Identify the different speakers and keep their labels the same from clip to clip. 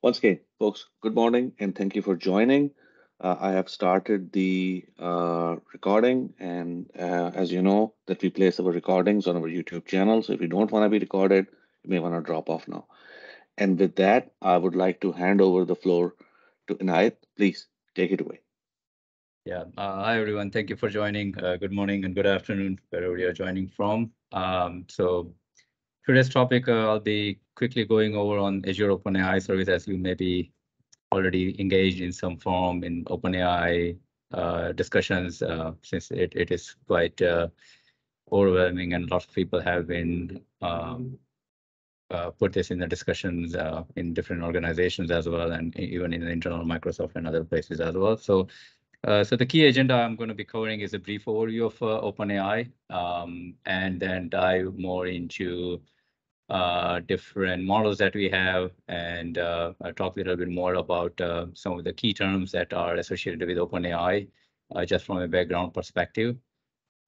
Speaker 1: Once again, folks, good morning and thank you for joining. I have started the recording, and as you know, that we place our recordings on our YouTube channel. So if you don't want to be recorded, you may want to drop off now. And with that, I would like to hand over the floor to Inayat. Please take it away.
Speaker 2: Yeah. Hi, everyone. Thank you for joining. Good morning and good afternoon, wherever you're joining from. So today's topic, I'll be quickly going over on Azure OpenAI Service, as you may be already engaged in some form in OpenAI discussions, since it is quite overwhelming and lots of people have been put this in the discussions in different organizations as well, and even in the internal Microsoft and other places as well. So the key agenda I'm going to be covering is a brief overview of OpenAI, and then dive more into different models that we have, and I'll talk a little bit more about some of the key terms that are associated with OpenAI, just from a background perspective,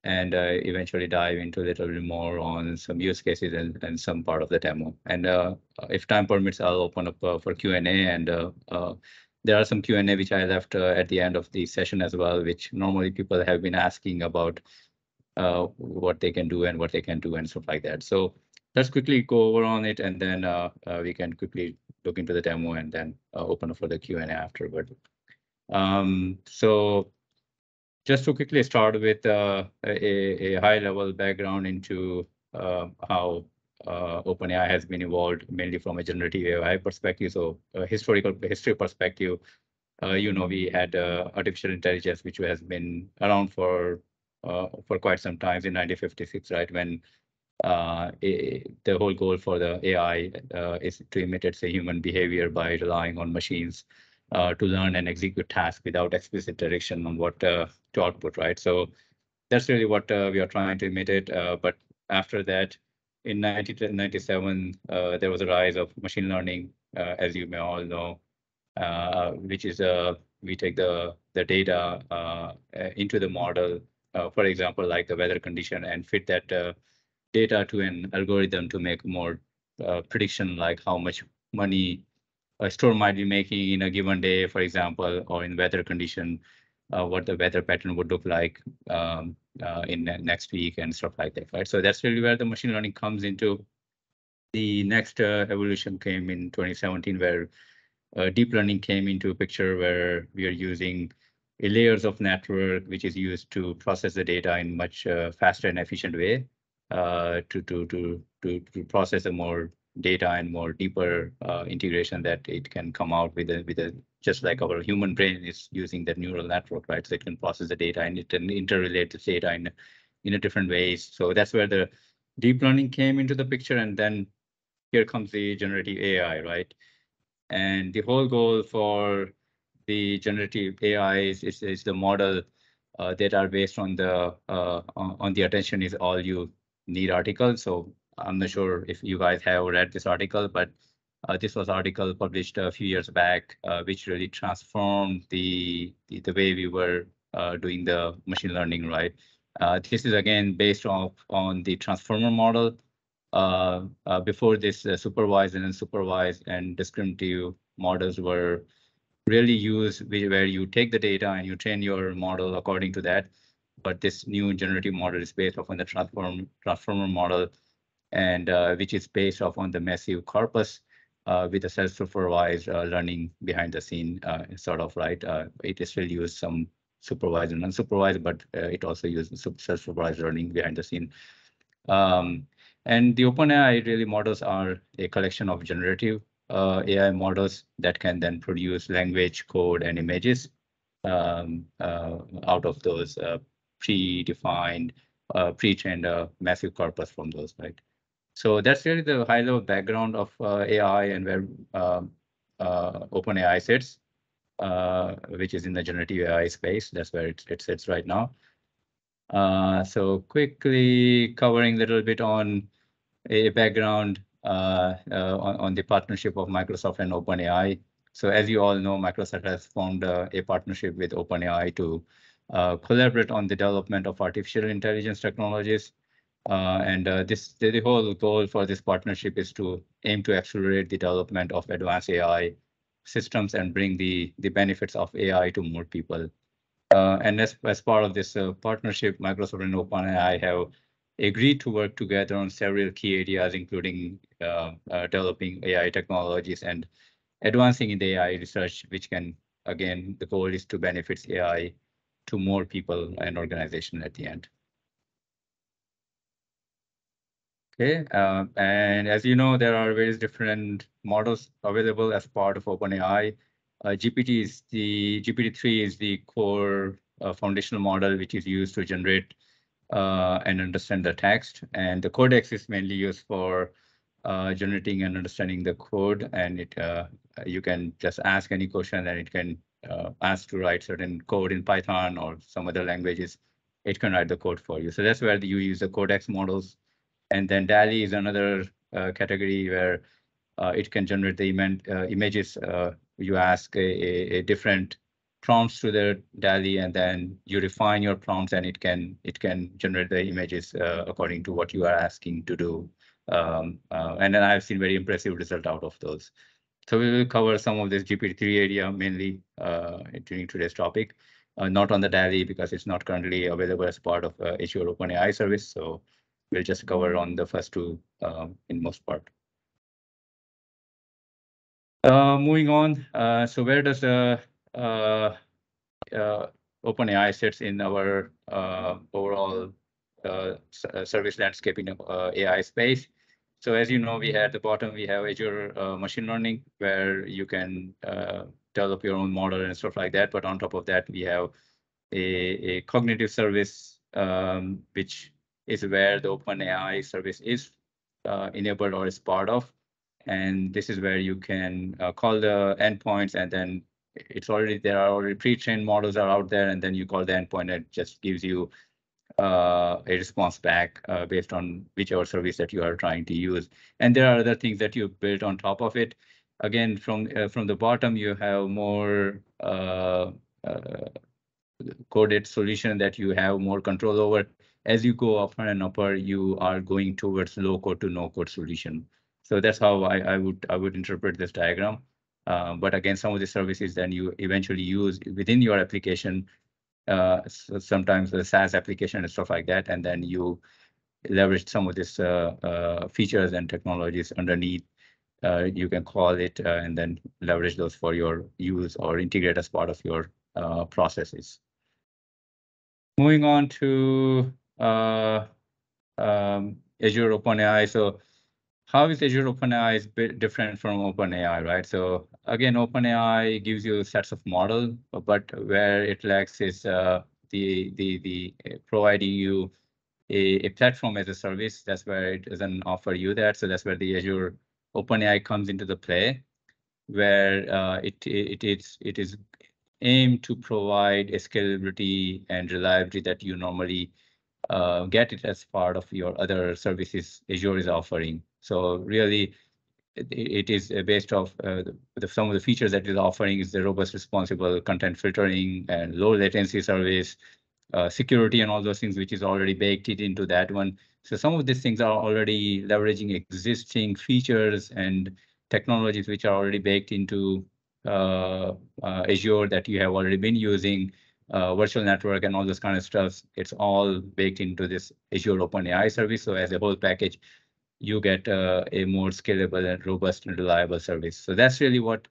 Speaker 2: and eventually dive into a little bit more on some use cases and some part of the demo. And if time permits, I'll open up for Q&A, and there are some Q&A which I left at the end of the session as well, which normally people have been asking about what they can do and what they can do and stuff like that. So let's quickly go over on it, and then we can quickly look into the demo and then open up for the Q&A afterward. So just to quickly start with a high-level background into how OpenAI has been evolved, mainly from a generative AI perspective. So history perspective, we had artificial intelligence, which has been around for quite some time in 1956, right? When the whole goal for the AI is to imitate, say, human behavior by relying on machines to learn and execute tasks without explicit direction on what to output, right? So that's really what we are trying to imitate. But after that, in 1997, there was a rise of machine learning, as you may all know, which is we take the data into the model, for example, like the weather condition, and fit that data to an algorithm to make more prediction, like how much money a store might be making in a given day, for example, or in weather condition, what the weather pattern would look like in next week and stuff like that, right? So that's really where the machine learning comes into. The next evolution came in 2017, where deep learning came into a picture, where we are using layers of network, which is used to process the data in much faster and efficient way to process a more data and more deeper integration that it can come out with a just like our human brain is using that neural network, right? So it can process the data and it can interrelate the data in a different ways. So that's where the deep learning came into the picture, and then here comes the generative AI, right? And the whole goal for the generative AI is the model that are based on the attention is all you need article. So I'm not sure if you guys have read this article, but this was article published a few years back, which really transformed the way we were doing the machine learning, right? This is again based on the transformer model. Before this, supervised and unsupervised and discriminative models were really used, where you take the data and you train your model according to that. But this new generative model is based off on the transformer model, and which is based off on the massive corpus with the self-supervised learning behind the scene, sort of, right? It still use some supervised and unsupervised, but it also uses self-supervised learning behind the scene. And the OpenAI really models are a collection of generative AI models that can then produce language, code, and images out of those predefined, pre-trained massive corpus from those, right? So that's really the high-level background of AI and where OpenAI sits, which is in the generative AI space. That's where it sits right now. So quickly covering a little bit on a background on the partnership of Microsoft and OpenAI. So as you all know, Microsoft has formed a partnership with OpenAI to collaborate on the development of artificial intelligence technologies. And the whole goal for this partnership is to aim to accelerate the development of advanced AI systems and bring the benefits of AI to more people. And as part of this partnership, Microsoft and OpenAI have agreed to work together on several key areas, including developing AI technologies and advancing in the AI research, which can, again, the goal is to benefit AI to more people and organizations at the end. Okay, and as you know, there are various different models available as part of OpenAI. GPT-3 is the core foundational model, which is used to generate and understand the text. And the codex is mainly used for generating and understanding the code. And you can just ask any question and it can ask to write certain code in Python or some other languages. It can write the code for you. So that's where you use the codex models. And then DALI is another category where it can generate the images. You ask a different prompts to the DALI, and then you refine your prompts, and it can generate the images according to what you are asking to do. And then I've seen very impressive result out of those. So we will cover some of this GPT-3 area mainly during today's topic. Not on the DALI because it's not currently available as part of Azure OpenAI service. So we'll just cover on the first two in most part. Moving on, so where does the OpenAI sits in our overall service landscape in AI space? So as you know, we at the bottom, we have Azure machine learning, where you can develop your own model and stuff like that. But on top of that, we have a cognitive service, which is where the OpenAI service is enabled or is part of. And this is where you can call the endpoints, and then there are already pre-trained models are out there, and then you call the endpoint, and it just gives you a response back based on whichever service that you are trying to use. And there are other things that you built on top of it. Again, from the bottom, you have more coded solution that you have more control over. As you go upper and upper, you are going towards low code to no code solution. So that's how I would interpret this diagram. But again, some of the services then you eventually use within your application, so sometimes the SaaS application and stuff like that, and then you leverage some of these features and technologies underneath. You can call it and then leverage those for your use or integrate as part of your processes. Moving on to Azure OpenAI. So how is Azure OpenAI is different from OpenAI, right? So again, OpenAI gives you sets of model, but where it lacks is the providing you a platform as a service. That's where it doesn't offer you that. So that's where the Azure OpenAI comes into the play, where it is aimed to provide a scalability and reliability that you normally get it as part of your other services Azure is offering. So really, it is based off some of the features that it is offering is the robust, responsible content filtering and low latency service, security and all those things, which is already baked it into that one. So some of these things are already leveraging existing features and technologies which are already baked into Azure that you have already been using, virtual network and all those kind of stuff. It's all baked into this Azure OpenAI service. So as a whole package, you get a more scalable and robust and reliable service. So that's really what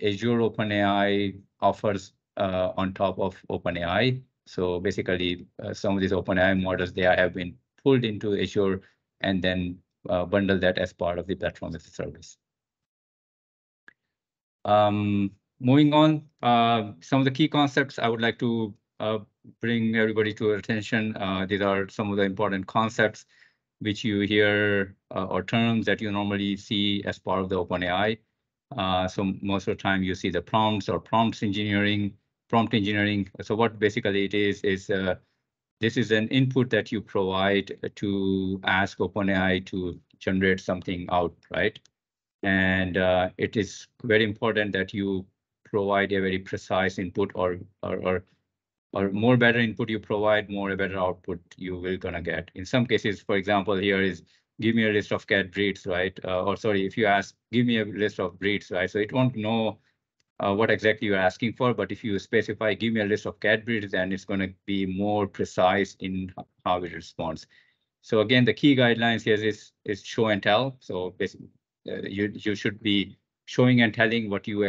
Speaker 2: Azure OpenAI offers on top of OpenAI. So basically, some of these OpenAI models, they have been pulled into Azure and then bundle that as part of the platform as a service. Moving on, some of the key concepts I would like to bring everybody to attention. These are some of the important concepts which you hear or terms that you normally see as part of the OpenAI. So most of the time you see the prompts or prompt engineering. So what basically it is this is an input that you provide to ask OpenAI to generate something out, right? And it is very important that you provide a very precise input or more better input you provide, more better output you will gonna get. In some cases, for example, here is give me a list of cat breeds, right? Or sorry, if you ask, give me a list of breeds, right? So it won't know what exactly you're asking for. But if you specify, give me a list of cat breeds, then it's going to be more precise in how it responds. So again, the key guidelines here is show and tell. So basically, you should be showing and telling what you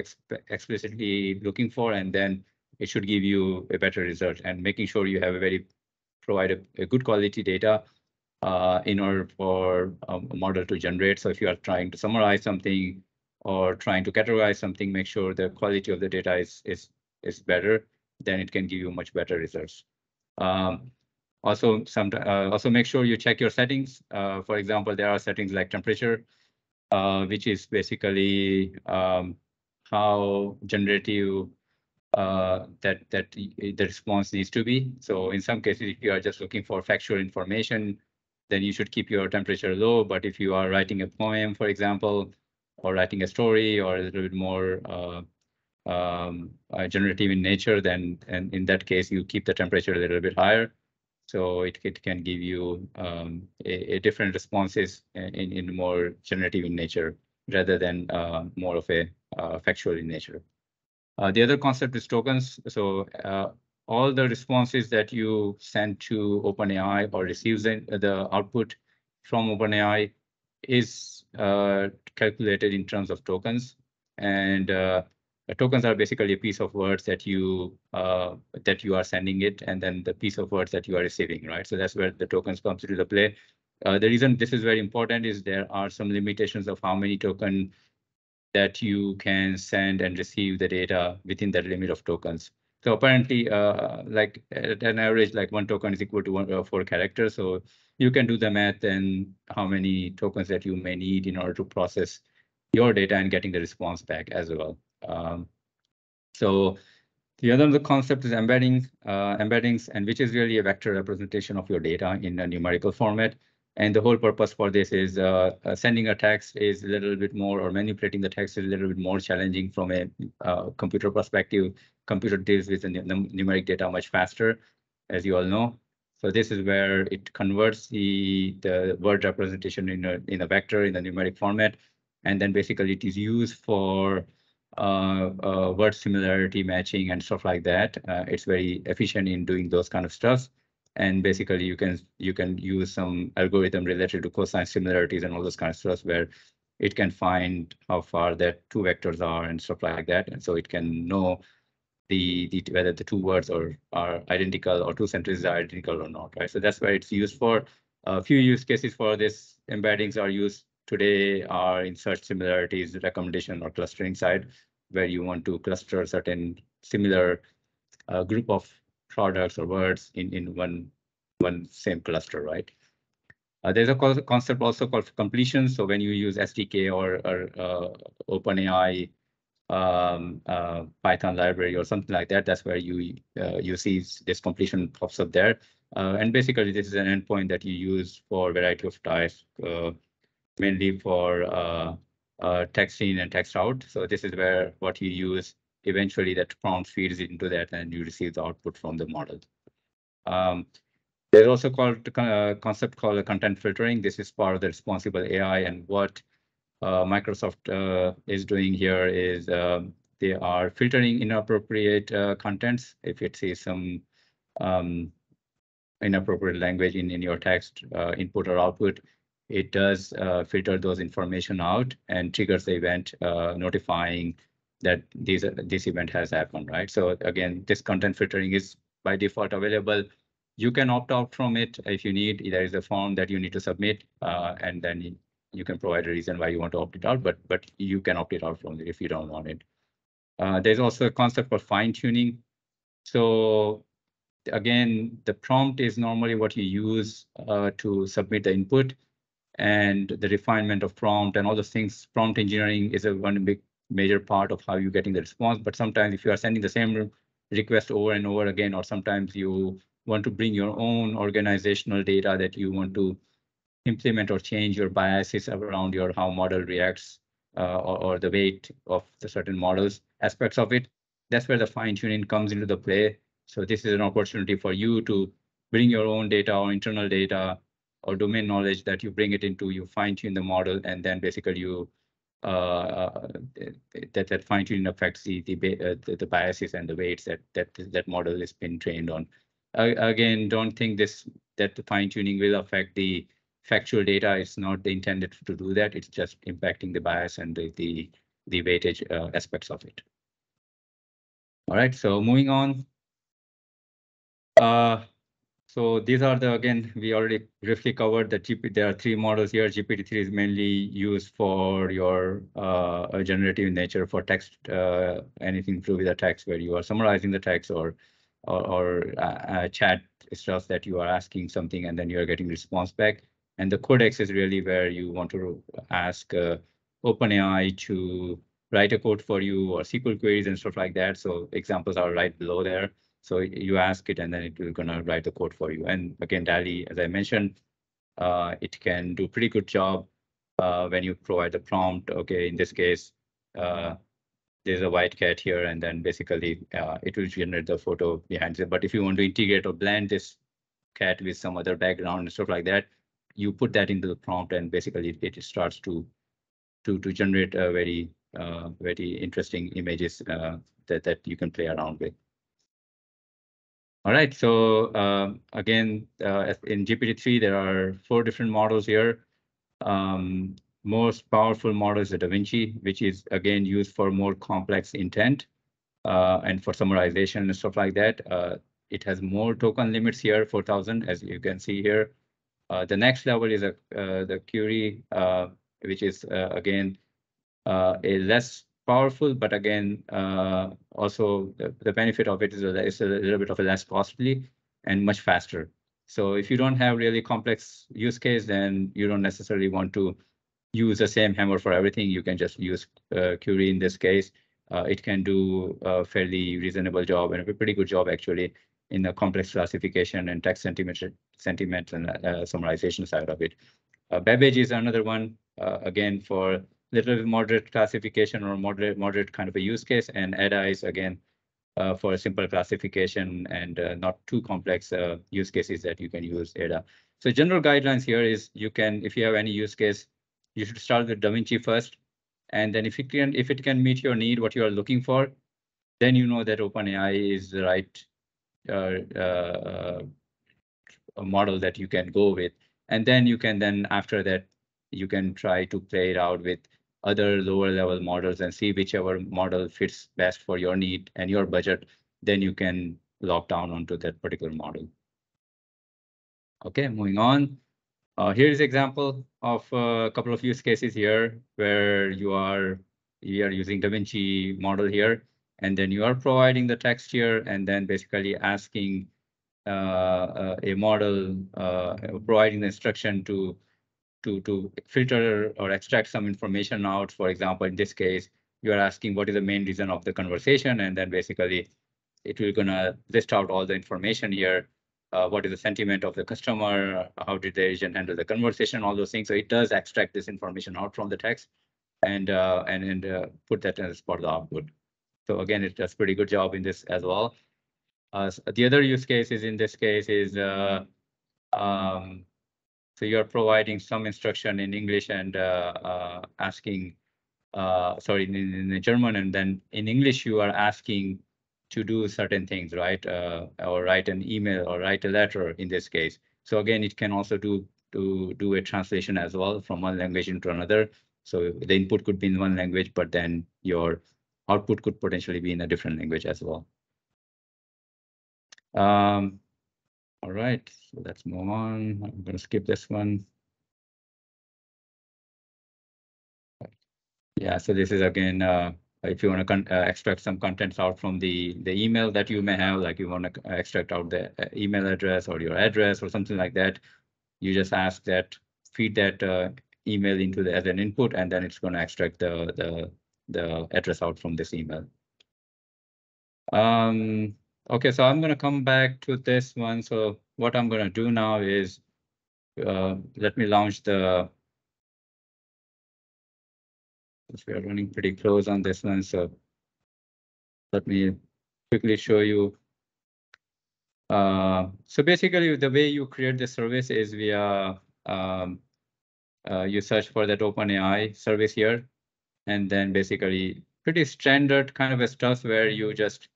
Speaker 2: explicitly looking for, and then it should give you a better result. And making sure you have provide a good quality data in order for a model to generate. So if you are trying to summarize something or trying to categorize something, make sure the quality of the data is better, then it can give you much better results. Also make sure you check your settings. For example, there are settings like temperature, which is basically how generative that the response needs to be. So in some cases, if you are just looking for factual information, then you should keep your temperature low. But if you are writing a poem, for example, or writing a story, or a little bit more generative in nature, then and in that case, you keep the temperature a little bit higher. So it can give you a different responses in more generative in nature rather than more of a factual in nature. The other concept is tokens. So all the responses that you send to OpenAI or receives the output from OpenAI is calculated in terms of tokens. And tokens are basically a piece of words that you are sending it, and then the piece of words that you are receiving, right? So that's where the tokens comes into the play. The reason this is very important is there are some limitations of how many tokens that you can send and receive the data within that limit of tokens. So apparently, like at an average, like 1 token is equal to 4 characters. So you can do the math and how many tokens that you may need in order to process your data and getting the response back as well. So the other concept is embeddings, and which is really a vector representation of your data in a numerical format. And the whole purpose for this is sending a text is a little bit more, or manipulating the text is a little bit more challenging from a computer perspective. Computer deals with the numeric data much faster, as you all know. So this is where it converts the word representation in a vector in a numeric format, and then basically it is used for word similarity matching and stuff like that. It's very efficient in doing those kind of stuff. And basically you can use some algorithm related to cosine similarities and all those kind of stuff where it can find how far that two vectors are and stuff like that. And so it can know whether the two words are identical or two sentences are identical or not, right? So that's where it's used for. A few use cases for this embeddings are used today are in search similarities, recommendation, or clustering side, where you want to cluster certain similar group of products or words in one same cluster, right? There's a concept also called completion. So when you use SDK or OpenAI Python library or something like that, that's where you see this completion pops up there. And basically, this is an endpoint that you use for a variety of types, mainly for text in and text out. So this is where what you use. Eventually, that prompt feeds into that, and you receive the output from the model. There's also called concept called content filtering. This is part of the responsible AI, and what Microsoft is doing here is they are filtering inappropriate contents. If it sees some inappropriate language in your text input or output, it does filter those information out and triggers the event notifying that this event has happened, right? So again, this content filtering is by default available. You can opt out from it if you need. There is a form that you need to submit, and then you can provide a reason why you want to opt it out, but you can opt it out from it if you don't want it. There's also a concept for fine tuning. So again, the prompt is normally what you use to submit the input, and the refinement of prompt and all those things. Prompt engineering is one big major part of how you're getting the response. But sometimes if you are sending the same request over and over again, or sometimes you want to bring your own organizational data that you want to implement or change your biases around your how model reacts or the weight of the certain models aspects of it, that's where the fine tuning comes into the play. So this is an opportunity for you to bring your own data or internal data or domain knowledge that you bring it into, you fine tune the model, and then basically you that fine tuning affects the biases and the weights that model has been trained on. Again, don't think that the fine tuning will affect the factual data. It's not intended to do that. It's just impacting the bias and the weightage aspects of it. All right, so moving on. So these are again, we already briefly covered the GPT. There are three models here. GPT-3 is mainly used for your generative nature for text, anything to do with the text where you are summarizing the text or chat stuff that you are asking something and then you are getting response back. And the codex is really where you want to ask OpenAI to write a code for you or SQL queries and stuff like that. So examples are right below there. So you ask it and then it will gonna write the code for you. And again, DALL-E, as I mentioned, it can do pretty good job when you provide the prompt. Okay, in this case, there's a white cat here, and then basically it will generate the photo behind it. But if you want to integrate or blend this cat with some other background and stuff like that, you put that into the prompt, and basically it starts to generate a very interesting images that you can play around with. All right, so again, in GPT-3, there are 4 different models here. Most powerful model is the Da Vinci, which is again used for more complex intent and for summarization and stuff like that. It has more token limits here, 4,000, as you can see here. The next level is the Curie, which is again a less powerful, but again, also the benefit of it is a little bit of a less costly and much faster. So if you don't have really complex use case, then you don't necessarily want to use the same hammer for everything. You can just use Curie in this case. It can do a fairly reasonable job and a pretty good job actually in the complex classification and text sentiment and summarization side of it. Babbage is another one, again, for little moderate classification or moderate kind of a use case, and ADA is again for a simple classification and not too complex use cases that you can use ADA. So general guidelines here is you can, if you have any use case, you should start with Da Vinci first, and then if it can meet your need, what you are looking for, then you know that OpenAI is the right model that you can go with, and then you can after that you can try to play it out with other lower level models and see whichever model fits best for your need and your budget. Then you can lock down onto that particular model. Okay, moving on. Here's example of a couple of use cases here where you are using Da Vinci model here, and then you are providing the text here, and then basically asking a model, providing the instruction to filter or extract some information out. For example, in this case, you are asking what is the main reason of the conversation, and then basically it will gonna list out all the information here. What is the sentiment of the customer? How did the agent handle the conversation? All those things. So it does extract this information out from the text and put that as part of the output. So again, it does pretty good job in this as well. The other use cases in this case is so you're providing some instruction in English and asking, sorry, in German, and then in English you are asking to do certain things, right? Or write an email or write a letter in this case. So again, it can also do a translation as well from one language into another. So the input could be in one language, but then your output could potentially be in a different language as well. All right, so let's move on. I'm going to skip this one. Yeah, so this is again, if you want to extract some contents out from the email that you may have, like you want to extract out the email address or your address or something like that, you just ask that, feed that email into as an input, and then it's going to extract the address out from this email. Okay, so I'm going to come back to this one. So what I'm going to do now is let me launch the. We are running pretty close on this one, so let me quickly show you. So basically, the way you create the service is via you search for that OpenAI service here, And then basically pretty standard kind of a stuff where you just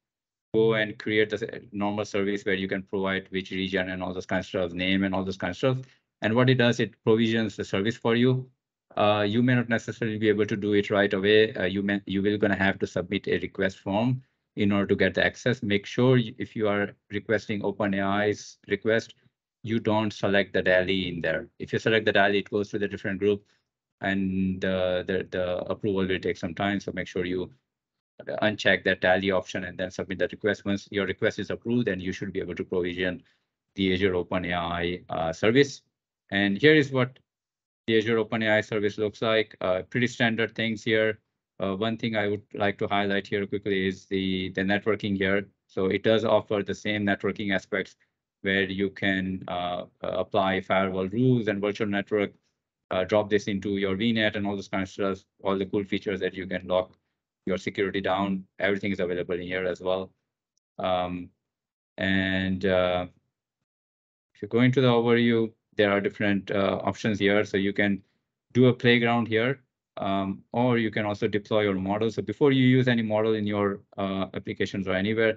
Speaker 2: go and create the normal service where you can provide which region and all those kind of stuff, name and all those kind of stuff. And what it does, it provisions the service for you. You may not necessarily be able to do it right away. You will gonna have to submit a request form in order to get the access. Make sure if you are requesting OpenAI's request, you don't select the DALI in there. If you select the DALI, it goes to the different group, and the approval will take some time. So make sure you uncheck that tally option and then submit the request. Once your request is approved, then you should be able to provision the Azure OpenAI service. And here is what the Azure OpenAI service looks like. Pretty standard things here. One thing I would like to highlight here quickly is the networking here. So it does offer the same networking aspects where you can apply firewall rules and virtual network, drop this into your VNet and all those kind of stuff, all the cool features that you can lock your security down. Everything is available in here as well. And if you go into the overview, there are different options here. So you can do a playground here, or you can also deploy your model. So before you use any model in your applications or anywhere,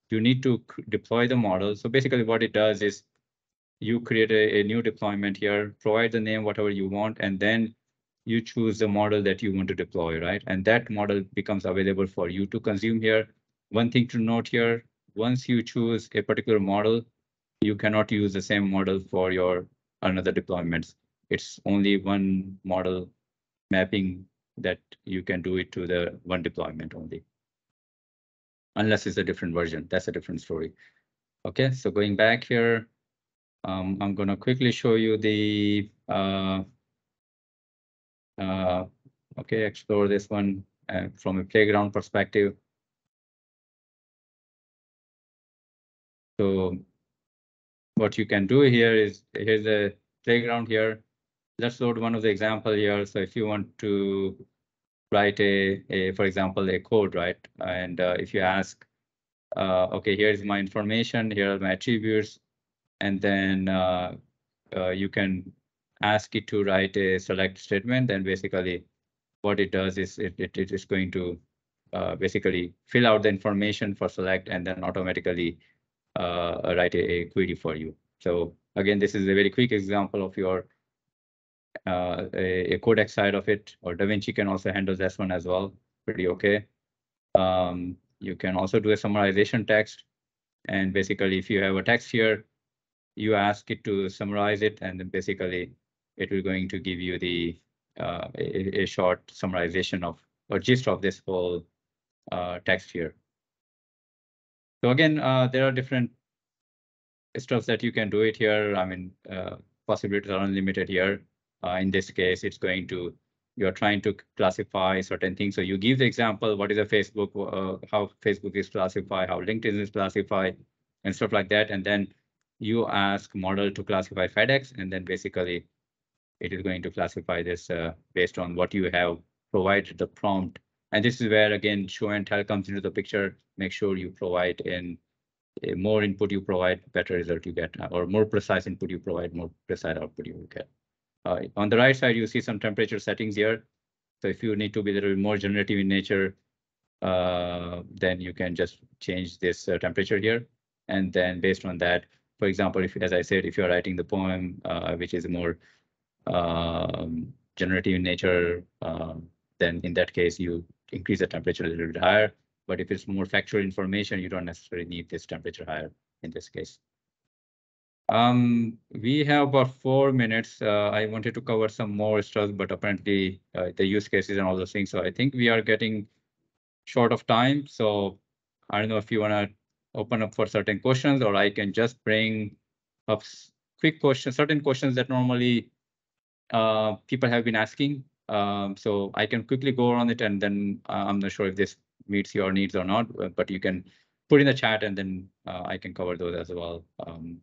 Speaker 2: you need to deploy the model. So basically what it does is you create a new deployment here, provide the name, whatever you want, and then you choose the model that you want to deploy, right? And that model becomes available for you to consume here. One thing to note here, once you choose a particular model, you cannot use the same model for your another deployments. It's only one model mapping that you can do it to the one deployment only. Unless it's a different version, that's a different story. Okay, so going back here, I'm going to quickly show you the okay, explore this one from a playground perspective. So what you can do here is, here's a playground here. Let's load one of the example here. So if you want to write for example, a code, right? And if you ask, okay, here's my information, here are my attributes, and then you can ask it to write a select statement, then basically what it does is it is going to basically fill out the information for select and then automatically write a query for you. So again, this is a very quick example of your a codex side of it, or DaVinci can also handle this one as well. Pretty okay. You can also do a summarization text. And basically, if you have a text here, you ask it to summarize it, and then basically it will going to give you the a short summarization of or gist of this whole text here. So again, there are different stuff that you can do it here. I mean, possibilities are unlimited here. In this case, it's going to, you're trying to classify certain things. So you give the example, what is a Facebook, how Facebook is classified, how LinkedIn is classified, and stuff like that. And then you ask model to classify FedEx, and then basically it is going to classify this based on what you have provided the prompt. And this is where, again, show and tell comes into the picture. Make sure you provide in more input you provide, better result you get, or more precise input you provide, more precise output you will get. On the right side, you see some temperature settings here. So if you need to be a little more generative in nature, then you can just change this temperature here. And then based on that, for example, if, as I said, if you're writing the poem, which is more generative in nature, then in that case, you increase the temperature a little bit higher. But if it's more factual information, you don't necessarily need this temperature higher in this case. We have about 4 minutes. I wanted to cover some more stuff, but apparently the use cases and all those things. So I think we are getting short of time. So I don't know if you want to open up for certain questions, or I can just bring up quick questions, certain questions that normally people have been asking. So I can quickly go on it, and then I'm not sure if this meets your needs or not, but you can put in the chat, and then I can cover those as well,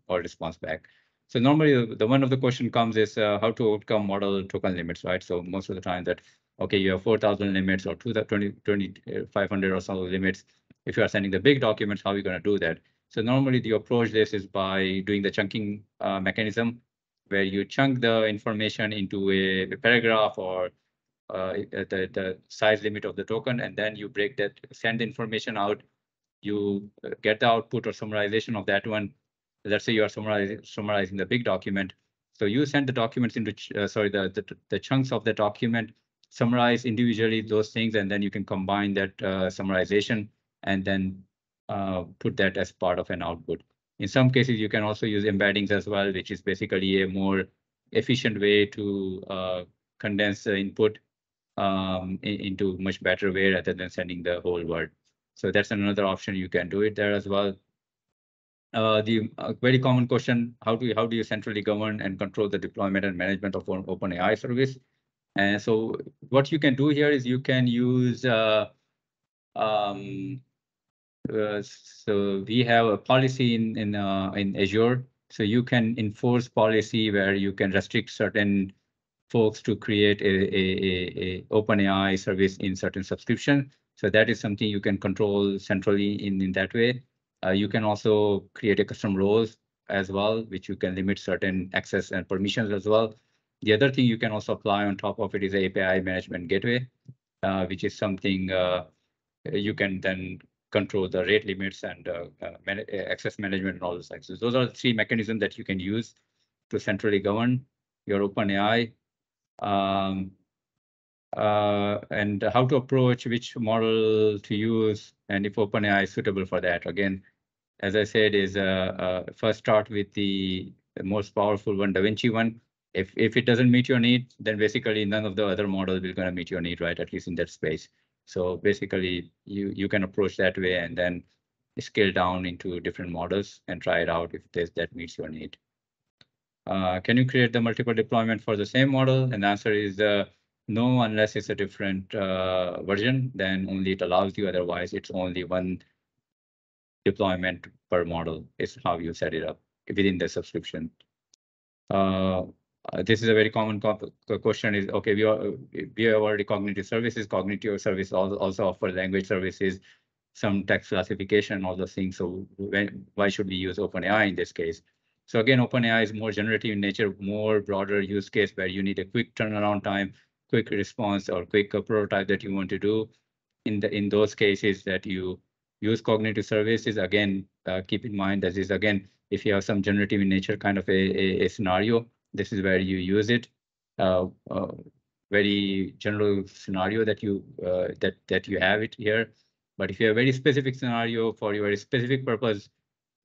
Speaker 2: or response back. So normally the one of the question comes is how to overcome model token limits, right? So most of the time that, okay, you have 4,000 limits or 2,500 or so limits. If you are sending the big documents, how are you going to do that? So normally the approach this is by doing the chunking mechanism, where you chunk the information into a paragraph or the size limit of the token, and then you break that, send the information out. You get the output or summarization of that one. Let's say you are summarizing the big document. So you send the documents into, the chunks of the document, summarize individually those things, and then you can combine that summarization and then put that as part of an output. In some cases, you can also use embeddings as well, which is basically a more efficient way to condense the input into much better way rather than sending the whole word. So that's another option. You can do it there as well. The very common question: how do you centrally govern and control the deployment and management of an OpenAI service? And so what you can do here is you can use so we have a policy in Azure. So you can enforce policy where you can restrict certain folks to create a OpenAI service in certain subscription. So that is something you can control centrally in that way. You can also create a custom roles as well, which you can limit certain access and permissions as well. The other thing you can also apply on top of it is API management gateway, which is something you can then control the rate limits and access management and all those things. So those are the three mechanisms that you can use to centrally govern your OpenAI. And how to approach which model to use and if OpenAI is suitable for that. Again, as I said, is first start with the most powerful one, DaVinci one. If it doesn't meet your need, then basically none of the other models will gonna meet your need, right? At least in that space. So basically, you can approach that way and then scale down into different models and try it out if that meets your need. Can you create the multiple deployment for the same model? And the answer is no, unless it's a different version, then only it allows you. Otherwise, it's only one deployment per model is how you set it up within the subscription. This is a very common question is, okay, we have already cognitive services. Cognitive service also offer language services, some text classification, all those things. So why should we use OpenAI in this case? So again, OpenAI is more generative in nature, more broader use case where you need a quick turnaround time, quick response, or quick prototype that you want to do. In those cases that you use cognitive services, again, keep in mind that is, again, if you have some generative in nature kind of a scenario, this is where you use it. Very general scenario that you have it here. But if you have a very specific scenario for your very specific purpose,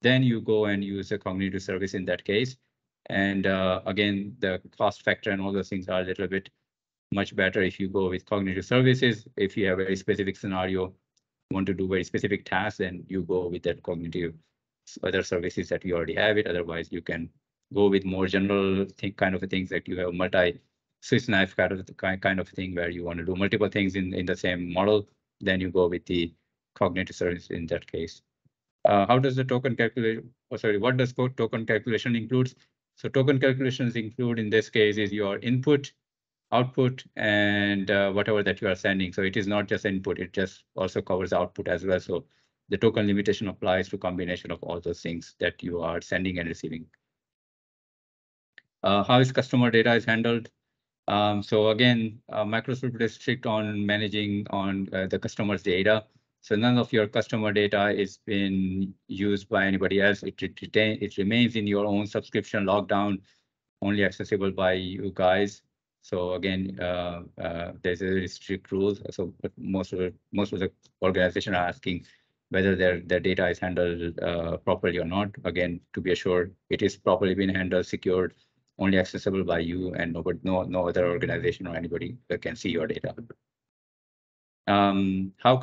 Speaker 2: then you go and use a cognitive service in that case. And again, the cost factor and all those things are a little bit much better if you go with cognitive services. If you have a very specific scenario, want to do very specific tasks, then you go with that cognitive other services that you already have it. Otherwise, you can go with more general kind of things that you have multi Swiss knife kind of thing where you want to do multiple things in the same model. Then you go with the cognitive service in that case. How does the token calculation? Oh, sorry, what does token calculation includes? So token calculations include in this case is your input, output, and whatever that you are sending. So it is not just input; it just also covers output as well. So the token limitation applies to combination of all those things that you are sending and receiving. How is customer data is handled? So again, Microsoft is strict on managing on the customer's data. So none of your customer data is being used by anybody else. It remains in your own subscription lockdown, only accessible by you guys. So again, there's a very strict rules. So but most of the organization are asking whether their data is handled properly or not. Again, to be assured, it is properly being handled, secured, only accessible by you, and no other organization or anybody that can see your data. How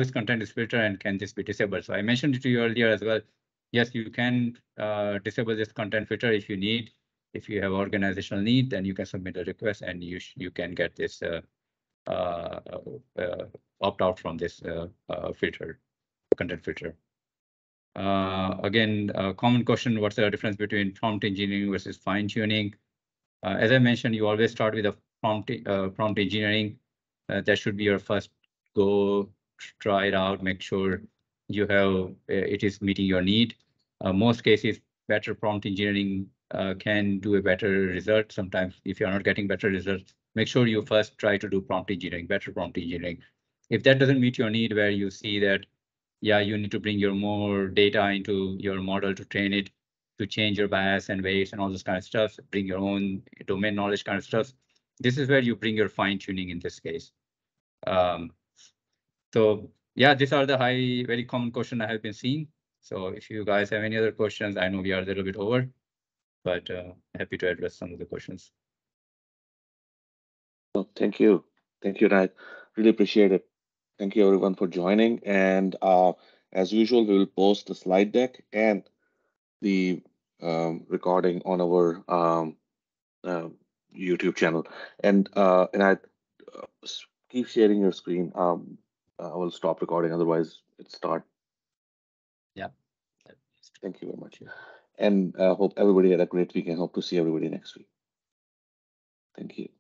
Speaker 2: is content is filtered, and can this be disabled? So I mentioned it to you earlier as well. Yes, you can disable this content filter if you need. If you have organizational need, then you can submit a request and you can get this opt out from this filter, content filter. Again, common question, what's the difference between prompt engineering versus fine tuning? As I mentioned, you always start with a prompt engineering. That should be your first go, try it out, make sure you have it is meeting your need. Most cases, better prompt engineering can do a better result. Sometimes if you're not getting better results, make sure you first try to do prompt engineering, better prompt engineering. If that doesn't meet your need, where you see that, yeah, you need to bring your more data into your model to train it, to change your bias and weights and all this kind of stuff, bring your own domain knowledge kind of stuff. This is where you bring your fine tuning in this case. So yeah, these are the very common question I have been seeing. So if you guys have any other questions, I know we are a little bit over, but happy to address some of the questions.
Speaker 1: Oh, thank you. Thank you, Nat. Really appreciate it. Thank you everyone for joining. And as usual, we will post the slide deck and the recording on our uh, YouTube channel. And I keep sharing your screen. I will stop recording, otherwise it start.
Speaker 2: Yeah.
Speaker 1: Thank you very much. And hope everybody had a great week and hope to see everybody next week. Thank you.